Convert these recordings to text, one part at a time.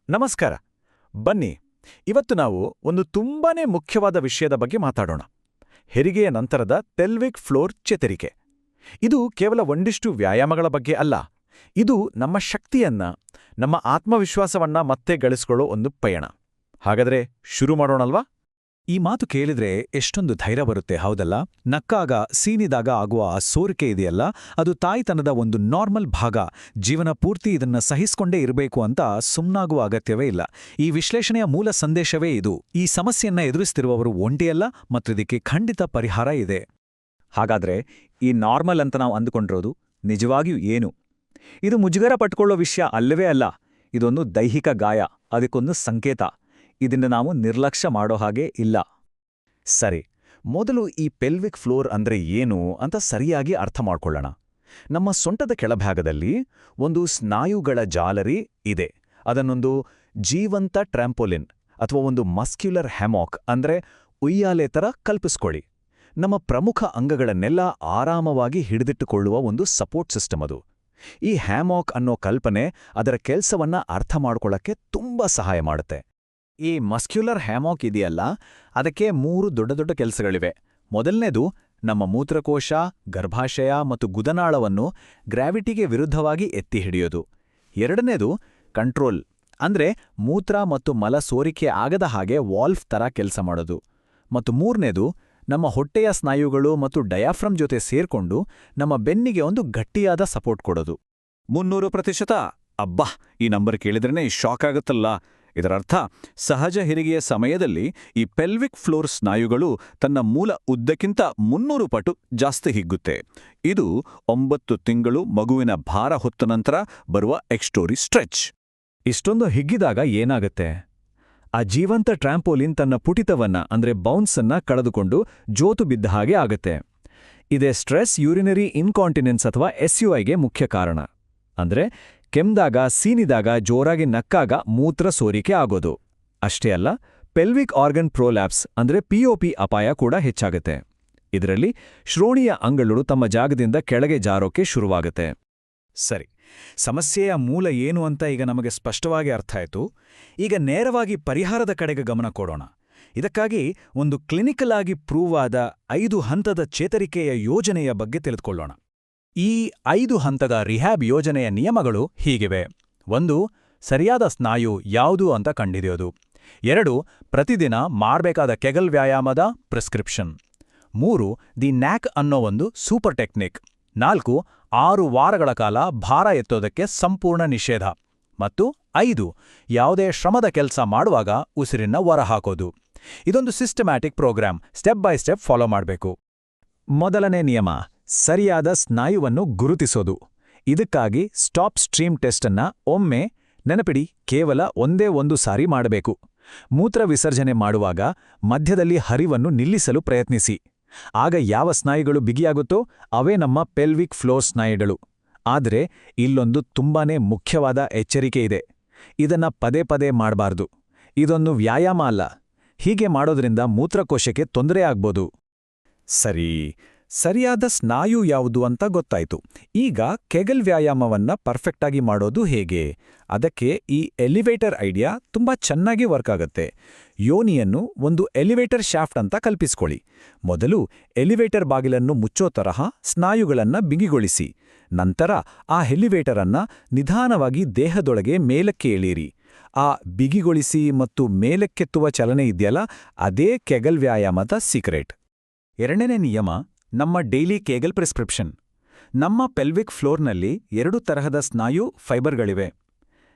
ನಮಸ್ಕಾರ. ಬನ್ನಿ, ಇವತ್ತು ನಾವು ಒಂದು ತುಂಬಾನೇ ಮುಖ್ಯವಾದ ವಿಷಯದ ಬಗ್ಗೆ ಮಾತಾಡೋಣ. ಹೆರಿಗೆಯ ನಂತರದ ಪೆಲ್ವಿಕ್ ಫ್ಲೋರ್ ಚೇತರಿಕೆ. ಇದು ಕೇವಲ ಒಂದಿಷ್ಟು ವ್ಯಾಯಾಮಗಳ ಬಗ್ಗೆ ಅಲ್ಲ. ಇದು ನಮ್ಮ ಶಕ್ತಿಯನ್ನ, ನಮ್ಮ ಆತ್ಮವಿಶ್ವಾಸವನ್ನ ಮತ್ತೆ ಗಳಿಸ್ಕೊಳ್ಳೋ ಒಂದು ಪಯಣ. ಹಾಗಾದ್ರೆ ಶುರು ಮಾಡೋಣಲ್ವಾ? ಈ ಮಾತು ಕೇಳಿದ್ರೆ ಎಷ್ಟೊಂದು ಧೈರ್ಯ ಬರುತ್ತೆ, ಹೌದಲ್ಲ? ನಕ್ಕಾಗ, ಸೀನಿದಾಗ ಆಗುವ ಆ ಸೋರಿಕೆ ಇದೆಯಲ್ಲ, ಅದು ತಾಯ್ತನದ ಒಂದು ನಾರ್ಮಲ್ ಭಾಗ. ಜೀವನ ಪೂರ್ತಿ ಇದನ್ನ ಸಹಿಸ್ಕೊಂಡೇ ಇರಬೇಕು ಅಂತ ಸುಮ್ನಾಗುವ ಅಗತ್ಯವೇ ಇಲ್ಲ. ಈ ವಿಶ್ಲೇಷಣೆಯ ಮೂಲ ಸಂದೇಶವೇ ಇದು. ಈ ಸಮಸ್ಯೆಯನ್ನ ಎದುರಿಸ್ತಿರುವವರು ಒಂಟಿಯಲ್ಲ, ಮತ್ತಿದಕ್ಕೆ ಖಂಡಿತ ಪರಿಹಾರ ಇದೆ. ಹಾಗಾದ್ರೆ ಈ ನಾರ್ಮಲ್ ಅಂತ ನಾವು ಅಂದುಕೊಂಡಿರೋದು ನಿಜವಾಗಿಯೂ ಏನು? ಇದು ಮುಜುಗರ ಪಟ್ಕೊಳ್ಳೋ ವಿಷಯ ಅಲ್ಲವೇ ಅಲ್ಲ. ಇದೊಂದು ದೈಹಿಕ ಗಾಯ, ಅದಕ್ಕೊಂದು ಸಂಕೇತ. ಇದನ್ನು ನಾವು ನಿರ್ಲಕ್ಷ್ಯ ಮಾಡೋ ಹಾಗೆ ಇಲ್ಲ. ಸರಿ, ಮೊದಲು ಈ ಪೆಲ್ವಿಕ್ ಫ್ಲೋರ್ ಅಂದ್ರೆ ಏನು ಅಂತ ಸರಿಯಾಗಿ ಅರ್ಥ ಮಾಡ್ಕೊಳ್ಳೋಣ. ನಮ್ಮ ಸೊಂಟದ ಕೆಳಭಾಗದಲ್ಲಿ ಒಂದು ಸ್ನಾಯುಗಳ ಜಾಲರಿ ಇದೆ. ಅದನ್ನೊಂದು ಜೀವಂತ ಟ್ರ್ಯಾಂಪೋಲಿನ್ ಅಥವಾ ಒಂದು ಮಸ್ಕ್ಯುಲರ್ ಹ್ಯಾಮಾಕ್ ಅಂದ್ರೆ ಉಯ್ಯಾಲೆ ಥರ ಕಲ್ಪಿಸ್ಕೊಳ್ಳಿ. ನಮ್ಮ ಪ್ರಮುಖ ಅಂಗಗಳನ್ನೆಲ್ಲ ಆರಾಮವಾಗಿ ಹಿಡಿದಿಟ್ಟುಕೊಳ್ಳುವ ಒಂದು ಸಪೋರ್ಟ್ ಸಿಸ್ಟಮ್ ಅದು. ಈ ಹ್ಯಾಮಾಕ್ ಅನ್ನೋ ಕಲ್ಪನೆ ಅದರ ಕೆಲಸವನ್ನ ಅರ್ಥ ಮಾಡ್ಕೊಳ್ಳೋಕ್ಕೆ ತುಂಬಾ ಸಹಾಯ ಮಾಡುತ್ತೆ. ಈ ಮಸ್ಕ್ಯುಲರ್ ಹ್ಯಾಮಾಕ್ ಇದೆಯಲ್ಲ, ಅದಕ್ಕೆ 3 ದೊಡ್ಡ ದೊಡ್ಡ ಕೆಲಸಗಳಿವೆ. ಮೊದಲನೇದು, ನಮ್ಮ ಮೂತ್ರಕೋಶ, ಗರ್ಭಾಶಯ ಮತ್ತು ಗುದನಾಳವನ್ನು ಗ್ರಾವಿಟಿಗೆ ವಿರುದ್ಧವಾಗಿ ಎತ್ತಿ ಹಿಡಿಯೋದು. ಎರಡನೇದು, ಕಂಟ್ರೋಲ್ ಅಂದ್ರೆ ಮೂತ್ರ ಮತ್ತು ಮಲ ಸೋರಿಕೆ ಆಗದ ಹಾಗೆ ವಾಲ್ವ್ ಥರ ಕೆಲಸ ಮಾಡೋದು. ಮತ್ತು ಮೂರನೇದು, ನಮ್ಮ ಹೊಟ್ಟೆಯ ಸ್ನಾಯುಗಳು ಮತ್ತು ಡಯಾಫ್ರಮ್ ಜೊತೆ ಸೇರ್ಕೊಂಡು ನಮ್ಮ ಬೆನ್ನಿಗೆ ಒಂದು ಗಟ್ಟಿಯಾದ ಸಪೋರ್ಟ್ ಕೊಡೋದು. 300%? ಅಬ್ಬಾ, ಈ ನಂಬರ್ ಕೇಳಿದ್ರೇ ಶಾಕ್ ಆಗುತ್ತಲ್ಲ. ಇದರರ್ಥ, ಸಹಜ ಹೆರಿಗೆಯ ಸಮಯದಲ್ಲಿ ಈ ಪೆಲ್ವಿಕ್ ಫ್ಲೋರ್ ಸ್ನಾಯುಗಳು ತನ್ನ ಮೂಲ ಉದ್ದಕ್ಕಿಂತ 300 ಪಟ್ಟು ಜಾಸ್ತಿ ಹಿಗ್ಗುತ್ತೆ. ಇದು 9 ತಿಂಗಳು ಮಗುವಿನ ಭಾರ ಹೊತ್ತ ನಂತರ ಬರುವ ಎಕ್ಸ್ಟೋರಿ ಸ್ಟ್ರೆಚ್. ಇಷ್ಟೊಂದು ಹಿಗ್ಗಿದಾಗ ಏನಾಗುತ್ತೆ? ಆ ಜೀವಂತ ಟ್ರ್ಯಾಂಪೋಲಿನ್ ತನ್ನ ಪುಟಿತವನ್ನ ಅಂದ್ರೆ ಬೌನ್ಸನ್ನ ಕಳೆದುಕೊಂಡು ಜೋತು ಬಿದ್ದ ಹಾಗೆ ಆಗತ್ತೆ. ಇದೇ ಸ್ಟ್ರೆಸ್ ಯೂರಿನರಿ ಇನ್ಕಾಂಟಿನೆನ್ಸ್ ಅಥವಾ SUIಗೆ ಮುಖ್ಯ ಕಾರಣ. ಅಂದ್ರೆ ಕೆಮ್ದಾಗ, ಸೀನಿದಾಗ, ಜೋರಾಗಿ ನಕ್ಕಾಗ ಮೂತ್ರ ಸೋರಿಕೆ ಆಗೋದು. ಅಷ್ಟೇ ಅಲ್ಲ, ಪೆಲ್ವಿಕ್ ಆರ್ಗನ್ ಪ್ರೋಲ್ಯಾಪ್ಸ್ ಅಂದ್ರೆ POP ಅಪಾಯ ಕೂಡ ಹೆಚ್ಚಾಗುತ್ತೆ. ಇದರಲ್ಲಿ ಶ್ರೋಣಿಯ ಅಂಗಗಳು ತಮ್ಮ ಜಾಗದಿಂದ ಕೆಳಗೆ ಜಾರೋಕೆ ಶುರುವಾಗುತ್ತೆ. ಸರಿ, ಸಮಸ್ಯೆಯ ಮೂಲ ಏನು ಅಂತ ಈಗ ನಮಗೆ ಸ್ಪಷ್ಟವಾಗಿ ಅರ್ಥ ಆಯ್ತು. ಈಗ ನೇರವಾಗಿ ಪರಿಹಾರದ ಕಡೆಗೆ ಗಮನ ಕೊಡೋಣ. ಇದಕ್ಕಾಗಿ ಒಂದು ಕ್ಲಿನಿಕಲ್ ಆಗಿ ಪ್ರೂವ್ ಆದ 5 ಹಂತದ ಚೇತರಿಕೆಯ ಯೋಜನೆಯ ಬಗ್ಗೆ ತಿಳಿದುಕೊಳ್ಳೋಣ. ಈ 5 ಹಂತದ ರಿಹ್ಯಾಬ್ ಯೋಜನೆಯ ನಿಯಮಗಳು ಹೀಗಿವೆ. 1. ಸರಿಯಾದ ಸ್ನಾಯು ಯಾವುದು ಅಂತ ಕಂಡಿಡಿಯೋದು. 2. ಪ್ರತಿದಿನ ಮಾಡಬೇಕಾದ ಕೆಗಲ್ ವ್ಯಾಯಾಮದ ಪ್ರಿಸ್ಕ್ರಿಪ್ಷನ್. 3. ದಿ ನ್ಯಾಕ್ ಅನ್ನೋ ಒಂದು ಸೂಪರ್ ಟೆಕ್ನಿಕ್. 4. 6 ವಾರಗಳ ಕಾಲ ಭಾರ ಎತ್ತೋದಕ್ಕೆ ಸಂಪೂರ್ಣ ನಿಷೇಧ. ಮತ್ತು 5. ಯಾವುದೇ ಶ್ರಮದ ಕೆಲಸ ಮಾಡುವಾಗ ಉಸಿರಿನ ಹೊರಹಾಕೋದು. ಇದೊಂದು systematic program, step by step follow ಮಾಡಬೇಕು. ಮೊದಲನೇ ನಿಯಮ, ಸರಿಯಾದ ಸ್ನಾಯುವನ್ನು ಗುರುತಿಸೋದು. ಇದಕ್ಕಾಗಿ ಸ್ಟಾಪ್ ಸ್ಟ್ರೀಮ್ ಟೆಸ್ಟನ್ನ ಒಮ್ಮೆ, ನೆನಪಿಡಿ, ಕೇವಲ ಒಂದೇ ಒಂದು ಸಾರಿ ಮಾಡಬೇಕು. ಮೂತ್ರ ವಿಸರ್ಜನೆ ಮಾಡುವಾಗ ಮಧ್ಯದಲ್ಲಿ ಹರಿವನ್ನು ನಿಲ್ಲಿಸಲು ಪ್ರಯತ್ನಿಸಿ. ಆಗ ಯಾವ ಸ್ನಾಯುಗಳು ಬಿಗಿಯಾಗುತ್ತೋ ಅವೇ ನಮ್ಮ ಪೆಲ್ವಿಕ್ ಫ್ಲೋರ್ ಸ್ನಾಯುಗಳು. ಆದರೆ ಇಲ್ಲೊಂದು ತುಂಬಾನೇ ಮುಖ್ಯವಾದ ಎಚ್ಚರಿಕೆ ಇದೆ. ಇದನ್ನ ಪದೇ ಪದೇ ಮಾಡಬಾರ್ದು. ಇದೊಂದು ವ್ಯಾಯಾಮ ಅಲ್ಲ. ಹೀಗೆ ಮಾಡೋದ್ರಿಂದ ಮೂತ್ರಕೋಶಕ್ಕೆ ತೊಂದರೆ ಆಗ್ಬೋದು. ಸರಿಯಾದ ಸ್ನಾಯು ಯಾವುದು ಅಂತ ಗೊತ್ತಾಯ್ತು. ಈಗ ಕೆಗಲ್ ವ್ಯಾಯಾಮವನ್ನ ಪರ್ಫೆಕ್ಟಾಗಿ ಮಾಡೋದು ಹೇಗೆ? ಅದಕ್ಕೆ ಈ ಎಲಿವೇಟರ್ ಐಡಿಯಾ ತುಂಬಾ ಚೆನ್ನಾಗಿ ವರ್ಕ್ ಆಗುತ್ತೆ. ಯೋನಿಯನ್ನು ಒಂದು ಎಲಿವೇಟರ್ ಶಾಫ್ಟ್ ಅಂತ ಕಲ್ಪಿಸ್ಕೊಳ್ಳಿ. ಮೊದಲು ಎಲಿವೇಟರ್ ಬಾಗಿಲನ್ನು ಮುಚ್ಚೋ ತರಹ ಸ್ನಾಯುಗಳನ್ನ ಬಿಗಿಗೊಳಿಸಿ. ನಂತರ ಆ ಎಲಿವೇಟರ್ ಅನ್ನ ನಿಧಾನವಾಗಿ ದೇಹದೊಳಗೆ ಮೇಲಕ್ಕೆ ಎಳೀರಿ. ಆ ಬಿಗಿಗೊಳಿಸಿ ಮತ್ತು ಮೇಲಕ್ಕೆತ್ತುವ ಚಲನೆ ಇದೆಯಲ್ಲ, ಅದೇ ಕೆಗಲ್ ವ್ಯಾಯಾಮದ ಸೀಕ್ರೆಟ್. ಎರಡನೇ ನಿಯಮ, ನಮ್ಮ ಡೈಲಿ ಕೇಗಲ್ ಪ್ರಿಸ್ಕ್ರಿಪ್ಷನ್. ನಮ್ಮ ಪೆಲ್ವಿಕ್ ಫ್ಲೋರ್ನಲ್ಲಿ 2 ತರಹದ ಸ್ನಾಯು ಫೈಬರ್ಗಳಿವೆ.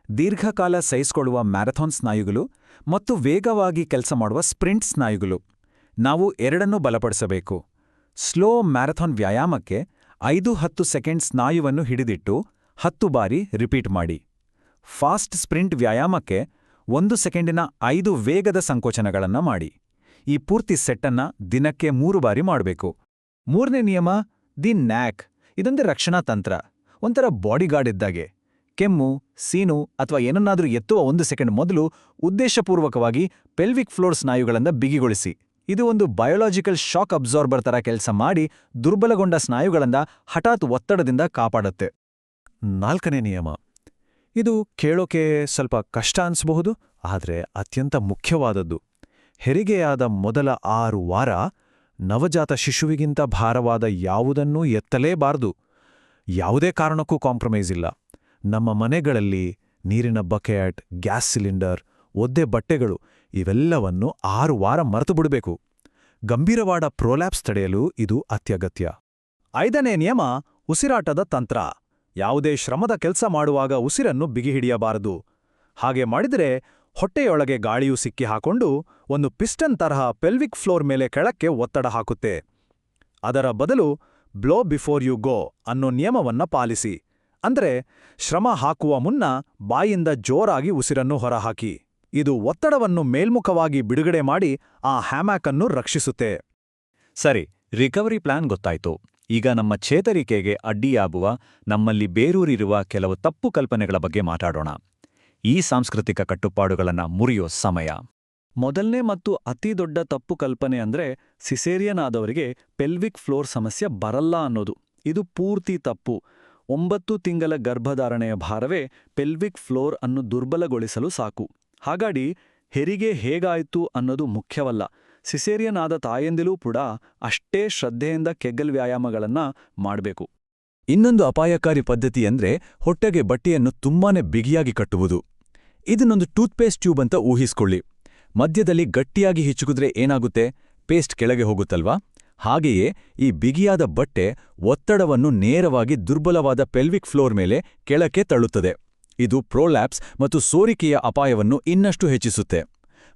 ದೀರ್ಘಕಾಲ ಸಹಿಸಿಕೊಳ್ಳುವ ಮ್ಯಾರಥಾನ್ ಸ್ನಾಯುಗಳು ಮತ್ತು ವೇಗವಾಗಿ ಕೆಲಸ ಮಾಡುವ ಸ್ಪ್ರಿಂಟ್ ಸ್ನಾಯುಗಳು. ನಾವು ಎರಡನ್ನೂ ಬಲಪಡಿಸಬೇಕು. ಸ್ಲೋ ಮ್ಯಾರಥಾನ್ ವ್ಯಾಯಾಮಕ್ಕೆ 5-10 ಸೆಕೆಂಡ್ ಸ್ನಾಯುವನ್ನು ಹಿಡಿದಿಟ್ಟು 10 ಬಾರಿ ರಿಪೀಟ್ ಮಾಡಿ. ಫಾಸ್ಟ್ ಸ್ಪ್ರಿಂಟ್ ವ್ಯಾಯಾಮಕ್ಕೆ 1 ಸೆಕೆಂಡಿನ 5 ವೇಗದ ಸಂಕೋಚನಗಳನ್ನು ಮಾಡಿ. ಈ ಪೂರ್ತಿ ಸೆಟ್ಟನ್ನ ದಿನಕ್ಕೆ 3 ಬಾರಿ ಮಾಡಬೇಕು. ಮೂರನೇ ನಿಯಮ, ದಿ ನ್ಯಾಕ್. ಇದೊಂದು ರಕ್ಷಣಾ ತಂತ್ರ, ಒಂಥರ ಬಾಡಿಗಾರ್ಡ್ ಇದ್ದಾಗೆ. ಕೆಮ್ಮು, ಸೀನು ಅಥವಾ ಏನನ್ನಾದರೂ ಎತ್ತುವ 1 ಸೆಕೆಂಡ್ ಮೊದಲು ಉದ್ದೇಶಪೂರ್ವಕವಾಗಿ ಪೆಲ್ವಿಕ್ ಫ್ಲೋರ್ ಸ್ನಾಯುಗಳಿಂದ ಬಿಗಿಗೊಳಿಸಿ. ಇದು ಒಂದು ಬಯೋಲಾಜಿಕಲ್ ಶಾಕ್ ಅಬ್ಸಾರ್ಬರ್ ಥರ ಕೆಲಸ ಮಾಡಿ ದುರ್ಬಲಗೊಂಡ ಸ್ನಾಯುಗಳಿಂದ ಹಠಾತ್ ಒತ್ತಡದಿಂದ ಕಾಪಾಡುತ್ತೆ. 4ನೇ ನಿಯಮ, ಇದು ಕೇಳೋಕೆ ಸ್ವಲ್ಪ ಕಷ್ಟ ಅನ್ಸಬಹುದು, ಆದರೆ ಅತ್ಯಂತ ಮುಖ್ಯವಾದದ್ದು. ಹೆರಿಗೆಯಾದ ಮೊದಲ 6 ವಾರ ನವಜಾತ ಶಿಶುವಿಗಿಂತ ಭಾರವಾದ ಯಾವುದನ್ನೂ ಎತ್ತಲೇಬಾರದು. ಯಾವುದೇ ಕಾರಣಕ್ಕೂ ಕಾಂಪ್ರಮೈಸ್ ಇಲ್ಲ. ನಮ್ಮ ಮನೆಗಳಲ್ಲಿ ನೀರಿನ ಬಕೆಟ್, ಗ್ಯಾಸ್ ಸಿಲಿಂಡರ್, ಒದ್ದೆ ಬಟ್ಟೆಗಳು ಇವೆಲ್ಲವನ್ನು 6 ವಾರ ಮರೆತುಬಿಡಬೇಕು. ಗಂಭೀರವಾದ ಪ್ರೊಲ್ಯಾಪ್ಸ್ ತಡೆಯಲು ಇದು ಅತ್ಯಗತ್ಯ. 5ನೇ ನಿಯಮ ಉಸಿರಾಟದ ತಂತ್ರ. ಯಾವುದೇ ಶ್ರಮದ ಕೆಲಸ ಮಾಡುವಾಗ ಉಸಿರನ್ನು ಬಿಗಿಹಿಡಿಯಬಾರದು. ಹಾಗೆ ಮಾಡಿದರೆ ಹೊಟ್ಟೆಯೊಳಗೆ ಗಾಳಿಯು ಸಿಕ್ಕಿ ಹಾಕೊಂಡು ಒಂದು ಪಿಸ್ಟನ್ ತರಹ ಪೆಲ್ವಿಕ್ ಫ್ಲೋರ್ ಮೇಲೆ ಕೆಳಕ್ಕೆ ಒತ್ತಡ ಹಾಕುತ್ತೆ. ಅದರ ಬದಲು ಬ್ಲೋ ಬಿಫೋರ್ ಯು ಗೋ ಅನ್ನೋ ನಿಯಮವನ್ನ ಪಾಲಿಸಿ. ಅಂದ್ರೆ ಶ್ರಮ ಹಾಕುವ ಮುನ್ನ ಬಾಯಿಂದ ಜೋರಾಗಿ ಉಸಿರನ್ನು ಹೊರಹಾಕಿ. ಇದು ಒತ್ತಡವನ್ನು ಮೇಲ್ಮುಖವಾಗಿ ಬಿಡುಗಡೆ ಮಾಡಿ ಆ ಹ್ಯಾಮ್ಯಾಕ್ ಅನ್ನು ರಕ್ಷಿಸುತ್ತೆ. ಸರಿ, ರಿಕವರಿ ಪ್ಲಾನ್ ಗೊತ್ತಾಯ್ತು. ಈಗ ನಮ್ಮ ಚೇತರಿಕೆಗೆ ಅಡ್ಡಿಯಾಗುವ, ನಮ್ಮಲ್ಲಿ ಬೇರೂರಿರುವ ಕೆಲವು ತಪ್ಪು ಕಲ್ಪನೆಗಳ ಬಗ್ಗೆ ಮಾತಾಡೋಣ. ಈ ಸಾಂಸ್ಕೃತಿಕ ಕಟ್ಟುಪಾಡುಗಳನ್ನು ಮುರಿಯೋ ಸಮಯ. ಮೊದಲನೇ ಮತ್ತು ಅತಿ ದೊಡ್ಡ ತಪ್ಪು ಕಲ್ಪನೆ ಅಂದ್ರೆ ಸಿಸೇರಿಯನ್ ಆದವರಿಗೆ ಪೆಲ್ವಿಕ್ ಫ್ಲೋರ್ ಸಮಸ್ಯೆ ಬರಲ್ಲ ಅನ್ನೋದು. ಇದು ಪೂರ್ತಿ ತಪ್ಪು. 9 ತಿಂಗಳ ಗರ್ಭಧಾರಣೆಯ ಭಾರವೇ ಪೆಲ್ವಿಕ್ ಫ್ಲೋರ್ ಅನ್ನು ದುರ್ಬಲಗೊಳಿಸಲು ಸಾಕು. ಹಾಗಾಗಿ ಹೆರಿಗೆ ಹೇಗಾಯ್ತು ಅನ್ನೋದು ಮುಖ್ಯವಲ್ಲ. ಸಿಸೇರಿಯನ್ ಆದ ತಾಯಂದಿಲೂ ಕೂಡ ಅಷ್ಟೇ ಶ್ರದ್ಧೆಯಿಂದ ಕೆಗ್ಗಲ್ ವ್ಯಾಯಾಮಗಳನ್ನ ಮಾಡಬೇಕು. ಇನ್ನೊಂದು ಅಪಾಯಕಾರಿ ಪದ್ಧತಿ ಅಂದ್ರೆ ಹೊಟ್ಟೆಗೆ ಬಟ್ಟೆಯನ್ನು ತುಂಬಾನೇ ಬಿಗಿಯಾಗಿ ಕಟ್ಟುವುದು. ಇದನ್ನೊಂದು ಟೂತ್ಪೇಸ್ಟ್ ಟ್ಯೂಬ್ ಅಂತ ಊಹಿಸ್ಕೊಳ್ಳಿ. ಮಧ್ಯದಲ್ಲಿ ಗಟ್ಟಿಯಾಗಿ ಹಿಚ್ಚುಕಿದ್ರೆ ಏನಾಗುತ್ತೆ? ಪೇಸ್ಟ್ ಕೆಳಗೆ ಹೋಗುತ್ತಲ್ವಾ? ಹಾಗೆಯೇ ಈ ಬಿಗಿಯಾದ ಬಟ್ಟೆ ಒತ್ತಡವನ್ನು ನೇರವಾಗಿ ದುರ್ಬಲವಾದ ಪೆಲ್ವಿಕ್ ಫ್ಲೋರ್ ಮೇಲೆ ಕೆಳಕ್ಕೆ ತಳ್ಳುತ್ತದೆ. ಇದು ಪ್ರೊಲ್ಯಾಪ್ಸ್ ಮತ್ತು ಸೋರಿಕೆಯ ಅಪಾಯವನ್ನು ಇನ್ನಷ್ಟು ಹೆಚ್ಚಿಸುತ್ತೆ.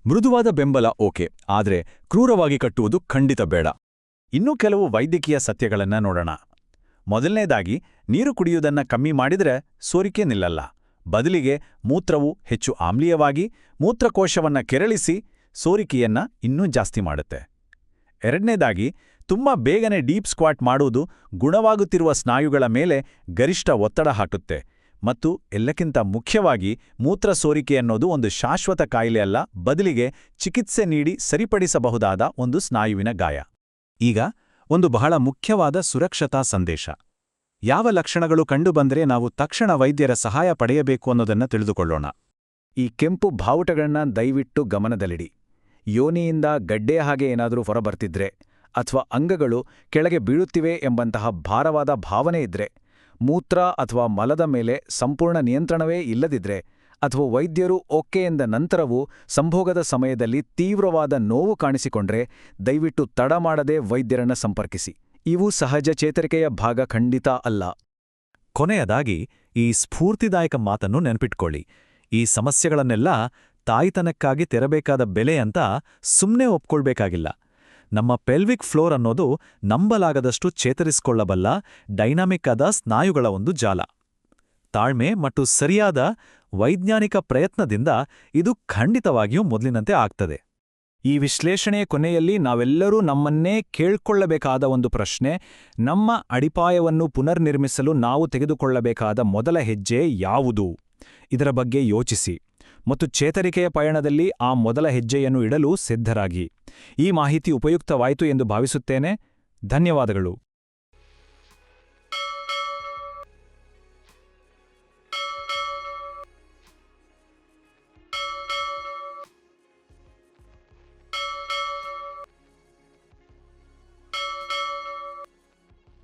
ಮೃದುವಾದ ಬೆಂಬಲ ಓಕೆ, ಆದರೆ ಕ್ರೂರವಾಗಿ ಕಟ್ಟುವುದು ಖಂಡಿತ ಬೇಡ. ಇನ್ನೂ ಕೆಲವು ವೈದ್ಯಕೀಯ ಸತ್ಯಗಳನ್ನ ನೋಡೋಣ. ಮೊದಲನೇದಾಗಿ, ನೀರು ಕುಡಿಯುವುದನ್ನ ಕಮ್ಮಿ ಮಾಡಿದ್ರೆ ಸೋರಿಕೆ ನಿಲ್ಲಲ್ಲ. ಬದಲಿಗೆ ಮೂತ್ರವು ಹೆಚ್ಚು ಆಮ್ಲೀಯವಾಗಿ ಮೂತ್ರಕೋಶವನ್ನ ಕೆರಳಿಸಿ ಸೋರಿಕೆಯನ್ನ ಇನ್ನೂ ಜಾಸ್ತಿ ಮಾಡುತ್ತೆ. ಎರಡನೇದಾಗಿ, ತುಂಬಾ ಬೇಗನೆ ಡೀಪ್ ಸ್ಕ್ವಾಟ್ ಮಾಡುವುದು ಗುಣವಾಗುತ್ತಿರುವ ಸ್ನಾಯುಗಳ ಮೇಲೆ ಗರಿಷ್ಠ ಒತ್ತಡ ಹಾಕುತ್ತೆ. ಮತ್ತು ಎಲ್ಲಕ್ಕಿಂತ ಮುಖ್ಯವಾಗಿ, ಮೂತ್ರ ಸೋರಿಕೆ ಅನ್ನೋದು ಒಂದು ಶಾಶ್ವತ ಕಾಯಿಲೆಯಲ್ಲ, ಬದಲಿಗೆ ಚಿಕಿತ್ಸೆ ನೀಡಿ ಸರಿಪಡಿಸಬಹುದಾದ ಒಂದು ಸ್ನಾಯುವಿನ ಗಾಯ. ಈಗ ಒಂದು ಬಹಳ ಮುಖ್ಯವಾದ ಸುರಕ್ಷತಾ ಸಂದೇಶ. ಯಾವ ಲಕ್ಷಣಗಳು ಕಂಡುಬಂದರೆ ನಾವು ತಕ್ಷಣ ವೈದ್ಯರ ಸಹಾಯ ಪಡೆಯಬೇಕು ಅನ್ನೋದನ್ನ ತಿಳಿದುಕೊಳ್ಳೋಣ. ಈ ಕೆಂಪು ಬಾವುಟಗಳನ್ನ ದಯವಿಟ್ಟು ಗಮನದಲ್ಲಿಡಿ. ಯೋನಿಯಿಂದ ಗಡ್ಡೆಯ ಹಾಗೆ ಏನಾದರೂ ಹೊರಬರ್ತಿದ್ರೆ, ಅಥವಾ ಅಂಗಗಳು ಕೆಳಗೆ ಬೀಳುತ್ತಿವೆ ಎಂಬಂತಹ ಭಾರವಾದ ಭಾವನೆ ಇದ್ರೆ, ಮೂತ್ರ ಅಥವಾ ಮಲದ ಮೇಲೆ ಸಂಪೂರ್ಣ ನಿಯಂತ್ರಣವೇ ಇಲ್ಲದಿದ್ರೆ, ಅಥವಾ ವೈದ್ಯರು ಓಕೆ ಎಂದ ನಂತರವೂ ಸಂಭೋಗದ ಸಮಯದಲ್ಲಿ ತೀವ್ರವಾದ ನೋವು ಕಾಣಿಸಿಕೊಂಡ್ರೆ ದಯವಿಟ್ಟು ತಡ ಮಾಡದೆ ವೈದ್ಯರನ್ನ ಸಂಪರ್ಕಿಸಿ. ಇವು ಸಹಜ ಚೇತರಿಕೆಯ ಭಾಗ ಖಂಡಿತ ಅಲ್ಲ. ಕೊನೆಯದಾಗಿ ಈ ಸ್ಫೂರ್ತಿದಾಯಕ ಮಾತನ್ನು ನೆನಪಿಟ್ಕೊಳ್ಳಿ. ಈ ಸಮಸ್ಯೆಗಳನ್ನೆಲ್ಲ ತಾಯ್ತನಕ್ಕಾಗಿ ತೆರಬೇಕಾದ ಬೆಲೆ ಅಂತ ಸುಮ್ಮನೆ ಒಪ್ಕೊಳ್ಬೇಕಾಗಿಲ್ಲ. ನಮ್ಮ ಪೆಲ್ವಿಕ್ ಫ್ಲೋರ್ ಅನ್ನೋದು ನಂಬಲಾಗದಷ್ಟು ಚೇತರಿಸಿಕೊಳ್ಳಬಲ್ಲ ಡೈನಾಮಿಕ್ ಆದ ಸ್ನಾಯುಗಳ ಒಂದು ಜಾಲ. ತಾಳ್ಮೆ ಮತ್ತು ಸರಿಯಾದ ವೈಜ್ಞಾನಿಕ ಪ್ರಯತ್ನದಿಂದ ಇದು ಖಂಡಿತವಾಗಿಯೂ ಮೊದಲಿನಂತೆ ಆಗ್ತದೆ. ಈ ವಿಶ್ಲೇಷಣೆಯ ಕೊನೆಯಲ್ಲಿ ನಾವೆಲ್ಲರೂ ನಮ್ಮನ್ನೇ ಕೇಳ್ಕೊಳ್ಳಬೇಕಾದ ಒಂದು ಪ್ರಶ್ನೆ: ನಮ್ಮ ಅಡಿಪಾಯವನ್ನು ಪುನರ್ನಿರ್ಮಿಸಲು ನಾವು ತೆಗೆದುಕೊಳ್ಳಬೇಕಾದ ಮೊದಲ ಹೆಜ್ಜೆ ಯಾವುದು? ಇದರ ಬಗ್ಗೆ ಯೋಚಿಸಿ ಮತ್ತು ಚೇತರಿಕೆಯ ಪಯಣದಲ್ಲಿ ಆ ಮೊದಲ ಹೆಜ್ಜೆಯನ್ನು ಇಡಲು ಸಿದ್ಧರಾಗಿ. ಈ ಮಾಹಿತಿ ಉಪಯುಕ್ತವಾಯಿತು ಎಂದು ಭಾವಿಸುತ್ತೇನೆ. ಧನ್ಯವಾದಗಳು.